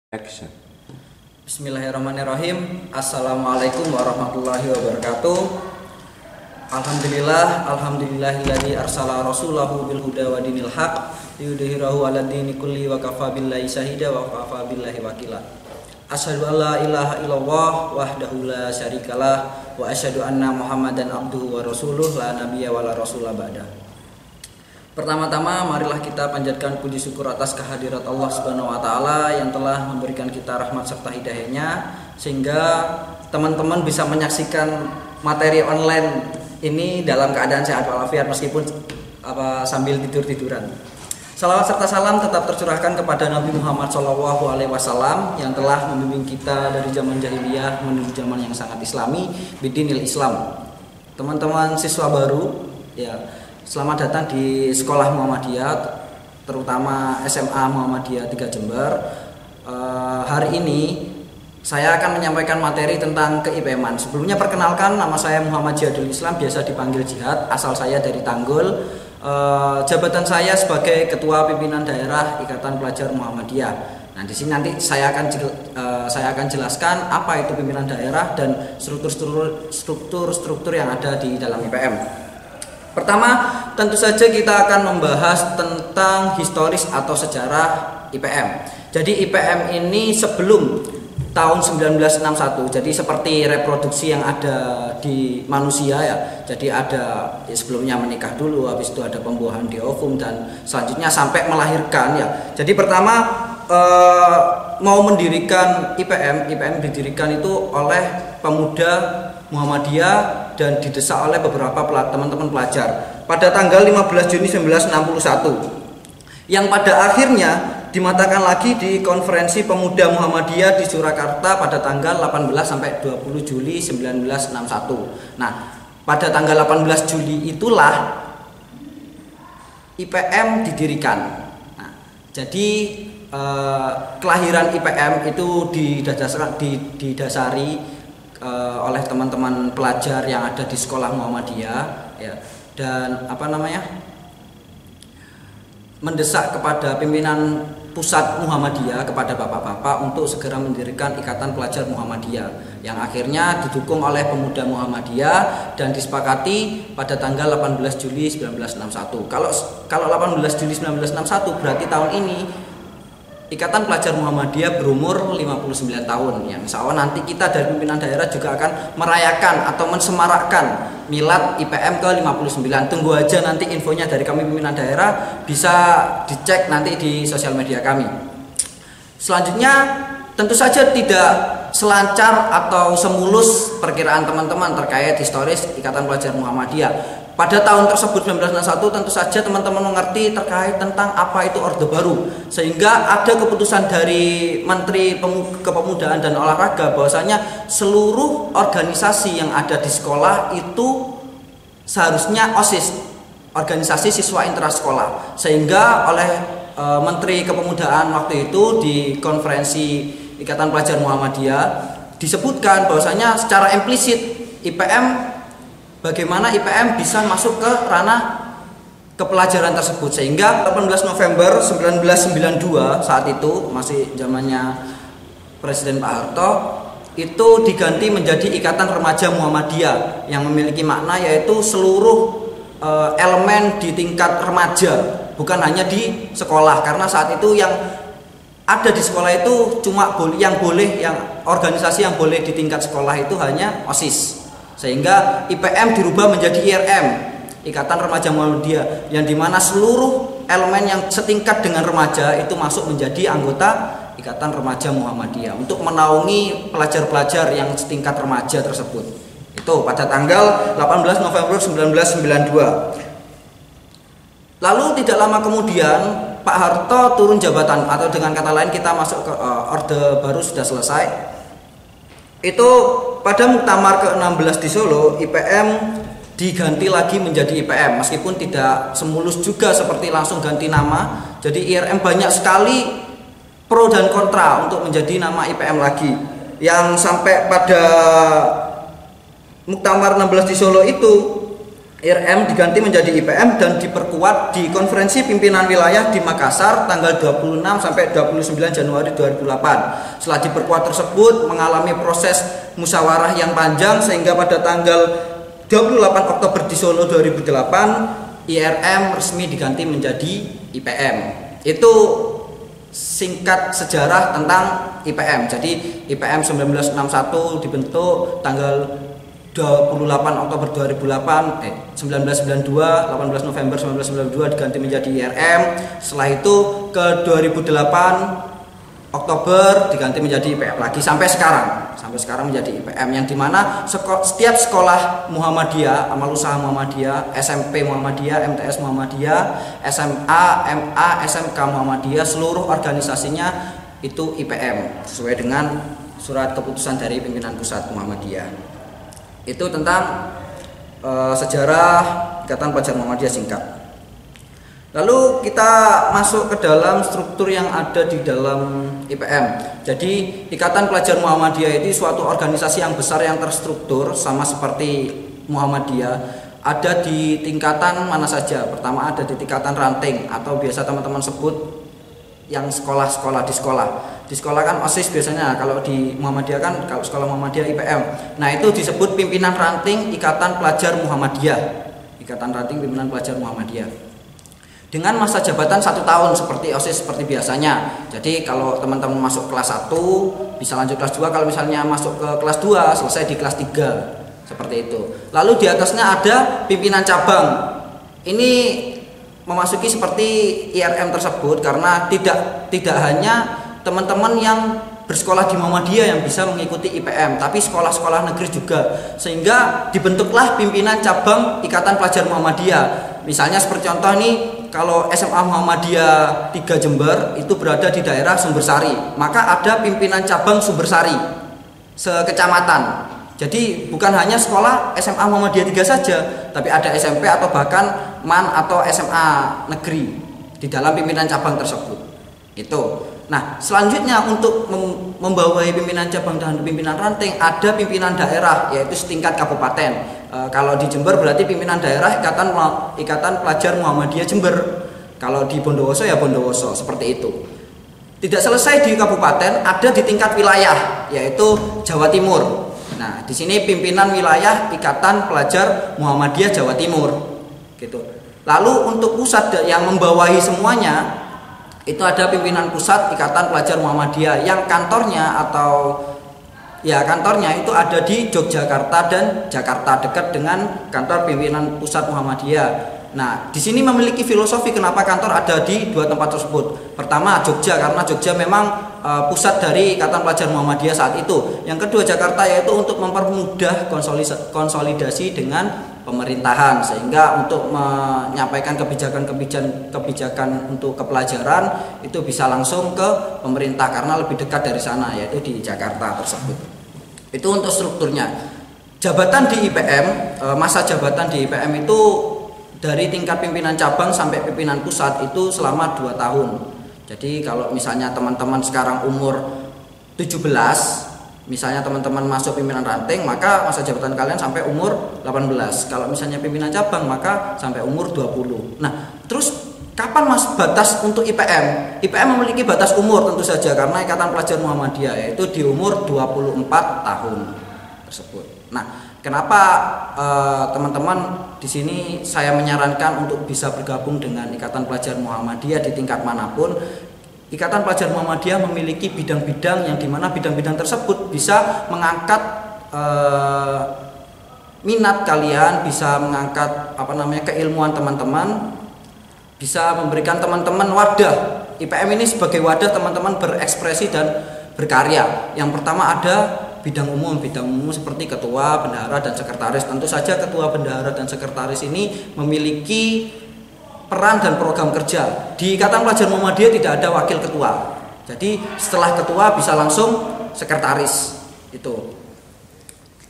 Action. Bismillahirrahmanirrahim. Assalamualaikum warahmatullahi wabarakatuh. Alhamdulillahilladzi arsala rasulahu bil huda wa dinil haq liyudhhirahu 'ala dini kulli wa kafa billahi shahida wa kafa billahi wakila. Asyhadu an la ilaha illallah wahdahu la syarikalah wa asyhadu anna Muhammadan abduhu wa rasuluh la nabiyya wa la rasula ba'da. Pertama-tama marilah kita panjatkan puji syukur atas kehadirat Allah Subhanahu wa taala yang telah memberikan kita rahmat serta hidayahnya sehingga teman-teman bisa menyaksikan materi online ini dalam keadaan sehat walafiat meskipun sambil tidur-tiduran. Salawat serta salam tetap tercurahkan kepada Nabi Muhammad SAW yang telah membimbing kita dari zaman jahiliyah menuju zaman yang sangat islami bidinil Islam. Teman-teman siswa baru ya, selamat datang di Sekolah Muhammadiyah, terutama SMA Muhammadiyah 3 Jember. Hari ini saya akan menyampaikan materi tentang ke-IPM-an. Sebelumnya perkenalkan, nama saya Muhammad Jihadul Islam, biasa dipanggil Jihad. Asal saya dari Tanggul. Jabatan saya sebagai Ketua Pimpinan Daerah Ikatan Pelajar Muhammadiyah. Nah, di sini nanti saya akan jelaskan apa itu pimpinan daerah dan struktur yang ada di dalam IPM. Pertama, tentu saja kita akan membahas tentang historis atau sejarah IPM. Jadi IPM ini sebelum tahun 1961, jadi seperti reproduksi yang ada di manusia ya. Jadi ada sebelumnya menikah dulu, habis itu ada pembuahan di ovum dan selanjutnya sampai melahirkan ya. Jadi pertama mau mendirikan IPM didirikan itu oleh pemuda Muhammadiyah dan didesak oleh beberapa teman-teman pelajar pada tanggal 15 Juni 1961 yang pada akhirnya dimatakan lagi di Konferensi Pemuda Muhammadiyah di Surakarta pada tanggal 18 sampai 20 Juli 1961. Nah, pada tanggal 18 Juli itulah IPM didirikan. Nah, jadi kelahiran IPM itu didasari oleh teman-teman pelajar yang ada di sekolah Muhammadiyah ya, dan mendesak kepada pimpinan pusat Muhammadiyah, kepada bapak-bapak untuk segera mendirikan Ikatan Pelajar Muhammadiyah yang akhirnya didukung oleh pemuda Muhammadiyah dan disepakati pada tanggal 18 Juli 1961. Kalau 18 Juli 1961 berarti tahun ini Ikatan Pelajar Muhammadiyah berumur 59 tahun. Yang insya Allah nanti kita dari pimpinan daerah juga akan merayakan atau mensemarakkan milad IPM ke-59. Tunggu aja nanti infonya dari kami pimpinan daerah, bisa dicek nanti di sosial media kami. Selanjutnya tentu saja tidak selancar atau semulus perkiraan teman-teman terkait historis Ikatan Pelajar Muhammadiyah. Pada tahun tersebut 1961 tentu saja teman-teman mengerti terkait tentang apa itu Orde Baru, sehingga ada keputusan dari Menteri Kepemudaan dan Olahraga bahwasanya seluruh organisasi yang ada di sekolah itu seharusnya OSIS, organisasi siswa intrasekolah, sehingga oleh Menteri Kepemudaan waktu itu di Konferensi Ikatan Pelajar Muhammadiyah disebutkan bahwasanya secara implisit bagaimana IPM bisa masuk ke ranah kepelajaran tersebut, sehingga 18 November 1992 saat itu masih zamannya Presiden Pak Harto itu diganti menjadi Ikatan Remaja Muhammadiyah yang memiliki makna yaitu seluruh elemen di tingkat remaja, bukan hanya di sekolah, karena saat itu yang ada di sekolah itu cuma yang organisasi yang boleh di tingkat sekolah itu hanya OSIS. Sehingga IPM dirubah menjadi IRM, Ikatan Remaja Muhammadiyah, yang dimana seluruh elemen yang setingkat dengan remaja itu masuk menjadi anggota Ikatan Remaja Muhammadiyah untuk menaungi pelajar-pelajar yang setingkat remaja tersebut. Itu pada tanggal 18 November 1992. Lalu tidak lama kemudian Pak Harto turun jabatan, atau dengan kata lain kita masuk ke Orde Baru sudah selesai. Itu pada muktamar ke-16 di Solo, IPM diganti lagi menjadi IPM, meskipun tidak semulus juga seperti langsung ganti nama. Jadi IRM banyak sekali pro dan kontra untuk menjadi nama IPM lagi, yang sampai pada muktamar 16 di Solo itu IRM diganti menjadi IPM dan diperkuat di konferensi pimpinan wilayah di Makassar tanggal 26 sampai 29 Januari 2008. Setelah diperkuat tersebut mengalami proses musyawarah yang panjang sehingga pada tanggal 28 Oktober di Solo 2008 IRM resmi diganti menjadi IPM. Itu singkat sejarah tentang IPM. Jadi IPM 1961 dibentuk tanggal 28 Oktober 2008, 1992, 18 November 1992 diganti menjadi IRM. Setelah itu ke 2008 Oktober diganti menjadi IPM lagi sampai sekarang menjadi IPM, yang dimana setiap sekolah Muhammadiyah, amal usaha Muhammadiyah, SMP Muhammadiyah, MTS Muhammadiyah, SMA, MA, SMK Muhammadiyah, seluruh organisasinya itu IPM sesuai dengan surat keputusan dari pimpinan pusat Muhammadiyah. Itu tentang sejarah Ikatan Pelajar Muhammadiyah singkat. Lalu kita masuk ke dalam struktur yang ada di dalam IPM. Jadi Ikatan Pelajar Muhammadiyah itu suatu organisasi yang besar yang terstruktur sama seperti Muhammadiyah. Ada di tingkatan mana saja. Pertama ada di tingkatan ranting atau biasa teman-teman sebut yang sekolah-sekolah di sekolah. Di sekolah kan OSIS biasanya, kalau di Muhammadiyah kan kalau sekolah Muhammadiyah IPM. Nah, itu disebut pimpinan ranting Ikatan Pelajar Muhammadiyah. Ikatan ranting pimpinan pelajar Muhammadiyah. Dengan masa jabatan 1 tahun seperti OSIS seperti biasanya. Jadi kalau teman-teman masuk kelas 1 bisa lanjut kelas 2, kalau misalnya masuk ke kelas 2 selesai di kelas 3. Seperti itu. Lalu di atasnya ada pimpinan cabang. Ini memasuki seperti IRM tersebut karena tidak hanya teman-teman yang bersekolah di Muhammadiyah yang bisa mengikuti IPM, tapi sekolah-sekolah negeri juga, sehingga dibentuklah pimpinan cabang Ikatan Pelajar Muhammadiyah. Misalnya seperti contoh nih, kalau SMA Muhammadiyah 3 Jember itu berada di daerah Sumbersari, maka ada pimpinan cabang Sumbersari sekecamatan. Jadi bukan hanya sekolah SMA Muhammadiyah 3 saja, tapi ada SMP atau bahkan MAN atau SMA negeri di dalam pimpinan cabang tersebut. Itu. Nah, selanjutnya untuk membawahi pimpinan cabang dan pimpinan ranting ada pimpinan daerah, yaitu setingkat kabupaten. Kalau di Jember berarti pimpinan daerah Ikatan Pelajar Muhammadiyah Jember. Kalau di Bondowoso ya Bondowoso, seperti itu. Tidak selesai di kabupaten, ada di tingkat wilayah, yaitu Jawa Timur. Nah, di sini pimpinan wilayah Ikatan Pelajar Muhammadiyah Jawa Timur, gitu. Lalu untuk pusat yang membawahi semuanya itu ada pimpinan pusat Ikatan Pelajar Muhammadiyah yang kantornya itu ada di Yogyakarta dan Jakarta, dekat dengan kantor pimpinan pusat Muhammadiyah. Nah, di sini memiliki filosofi kenapa kantor ada di 2 tempat tersebut. Pertama Jogja, karena Jogja memang pusat dari Ikatan Pelajar Muhammadiyah saat itu. Yang kedua Jakarta, yaitu untuk mempermudah konsolidasi dengan pemerintahan, sehingga untuk menyampaikan kebijakan untuk kepelajaran itu bisa langsung ke pemerintah karena lebih dekat dari sana, yaitu di Jakarta tersebut. Itu untuk strukturnya. Jabatan di IPM, masa jabatan di IPM itu dari tingkat pimpinan cabang sampai pimpinan pusat itu selama 2 tahun. Jadi kalau misalnya teman-teman sekarang umur 17, misalnya teman-teman masuk pimpinan ranting, maka masa jabatan kalian sampai umur 18. Kalau misalnya pimpinan cabang, maka sampai umur 20. Nah, terus kapan batas untuk IPM? IPM memiliki batas umur tentu saja karena Ikatan Pelajar Muhammadiyah, yaitu di umur 24 tahun tersebut. Nah, kenapa teman-teman di sini saya menyarankan untuk bisa bergabung dengan Ikatan Pelajar Muhammadiyah di tingkat manapun? Ikatan Pelajar Muhammadiyah memiliki bidang-bidang yang dimana bidang-bidang tersebut bisa mengangkat minat kalian, bisa mengangkat keilmuan teman-teman, bisa memberikan teman-teman wadah. IPM ini sebagai wadah teman-teman berekspresi dan berkarya. Yang pertama ada bidang umum seperti ketua, bendahara, dan sekretaris. Tentu saja ketua, bendahara, dan sekretaris ini memiliki peran dan program kerja. Di Ikatan Pelajar Muhammadiyah tidak ada wakil ketua. Jadi setelah ketua bisa langsung sekretaris itu.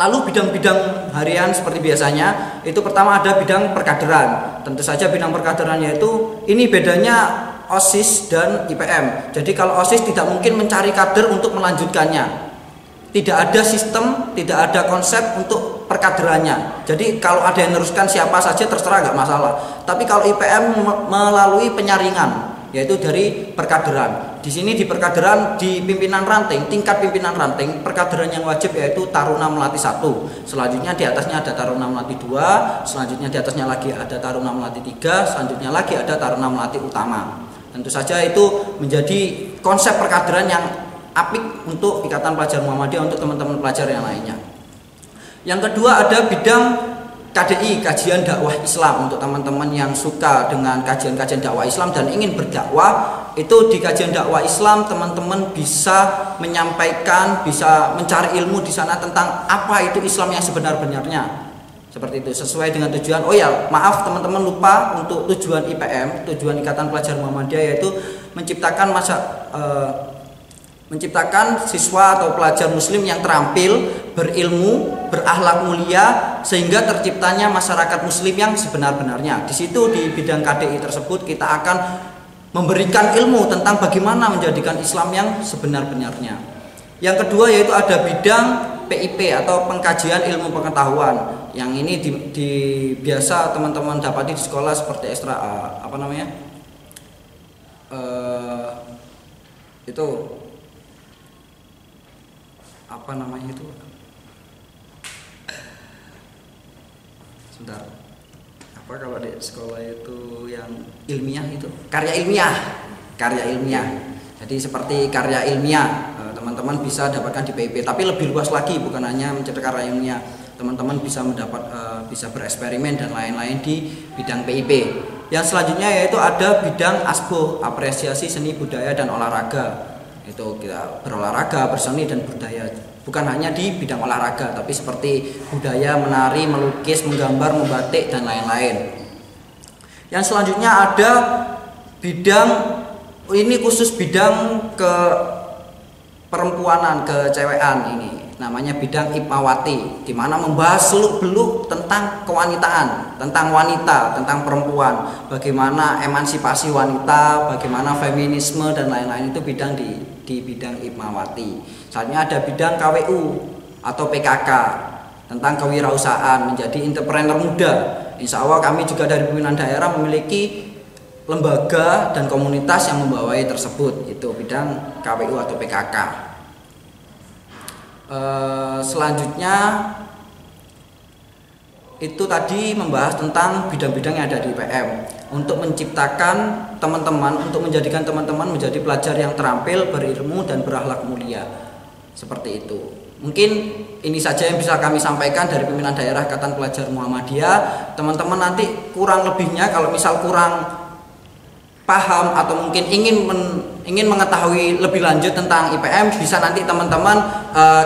Lalu bidang-bidang harian seperti biasanya itu pertama ada bidang perkaderan. Tentu saja bidang perkaderan yaitu ini bedanya OSIS dan IPM. Jadi kalau OSIS tidak mungkin mencari kader untuk melanjutkannya. tidak ada sistem, tidak ada konsep untuk perkaderannya. Jadi kalau ada yang meneruskan siapa saja terserah, nggak masalah. Tapi kalau IPM melalui penyaringan, yaitu dari perkaderan. Di sini di perkaderan, di pimpinan ranting, tingkat pimpinan ranting, perkaderan yang wajib yaitu Taruna Melati 1. Selanjutnya di atasnya ada Taruna Melati 2, selanjutnya di atasnya lagi ada Taruna Melati 3, selanjutnya lagi ada Taruna Melati Utama. Tentu saja itu menjadi konsep perkaderan yang apik untuk Ikatan Pelajar Muhammadiyah, untuk teman-teman pelajar yang lainnya. Yang kedua ada bidang KDI, kajian dakwah Islam. Untuk teman-teman yang suka dengan kajian-kajian dakwah Islam dan ingin berdakwah, itu di kajian dakwah Islam teman-teman bisa menyampaikan, bisa mencari ilmu di sana tentang apa itu Islam yang sebenar-benarnya. Seperti itu, sesuai dengan tujuan. Oh ya, maaf teman-teman lupa untuk tujuan IPM, tujuan Ikatan Pelajar Muhammadiyah, yaitu menciptakan siswa atau pelajar muslim yang terampil, berilmu, berakhlak mulia, sehingga terciptanya masyarakat muslim yang sebenar-benarnya. Di situ di bidang KDI tersebut kita akan memberikan ilmu tentang bagaimana menjadikan Islam yang sebenar-benarnya. Yang kedua yaitu ada bidang PIP atau pengkajian ilmu pengetahuan. Yang ini biasa teman-teman dapati di sekolah seperti ekstra itu apa namanya itu? Sebentar. Apa kalau di sekolah itu yang ilmiah itu? Karya ilmiah. Jadi seperti karya ilmiah, teman-teman bisa dapatkan di PIP. Tapi lebih luas lagi, bukan hanya mencetak karya ilmiah. Teman-teman bisa bisa bereksperimen dan lain-lain di bidang PIP. Yang selanjutnya yaitu ada bidang ASBO, apresiasi seni budaya dan olahraga. Itu kita berolahraga, berseni dan budaya. Bukan hanya di bidang olahraga, tapi seperti budaya, menari, melukis, menggambar, membatik dan lain-lain. Yang selanjutnya ada bidang, ini khusus bidang ke perempuanan, kecewean ini. Namanya bidang Ipmawati, di mana membahas seluk-beluk tentang kewanitaan, tentang wanita, tentang perempuan, bagaimana emansipasi wanita, bagaimana feminisme dan lain-lain, itu bidang di bidang Ipmawati. Selanjutnya ada bidang KWU atau PKK, tentang kewirausahaan, menjadi entrepreneur muda. Insya Allah kami juga dari pimpinan daerah memiliki lembaga dan komunitas yang membawai tersebut, itu bidang KWU atau PKK. Selanjutnya itu tadi membahas tentang bidang-bidang yang ada di IPM untuk menciptakan teman-teman, untuk menjadikan teman-teman menjadi pelajar yang terampil, berilmu dan berakhlak mulia. Seperti itu. Mungkin ini saja yang bisa kami sampaikan dari pimpinan daerah Ikatan Pelajar Muhammadiyah. Teman-teman nanti kurang lebihnya kalau misal kurang paham atau mungkin ingin mengetahui lebih lanjut tentang IPM, bisa nanti teman-teman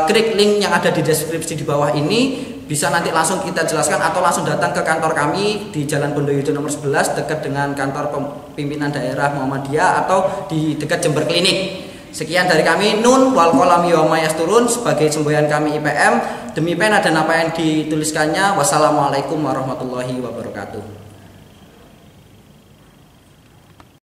klik link yang ada di deskripsi di bawah ini, bisa nanti langsung kita jelaskan atau langsung datang ke kantor kami di Jalan Bondoyojo nomor 11 dekat dengan kantor pimpinan daerah Muhammadiyah atau di dekat Jember Klinik. Sekian dari kami, nun wal qalam wa ma yasturun, sebagai semboyan kami IPM, demi pena dan apa yang dituliskannya. Wassalamualaikum warahmatullahi wabarakatuh.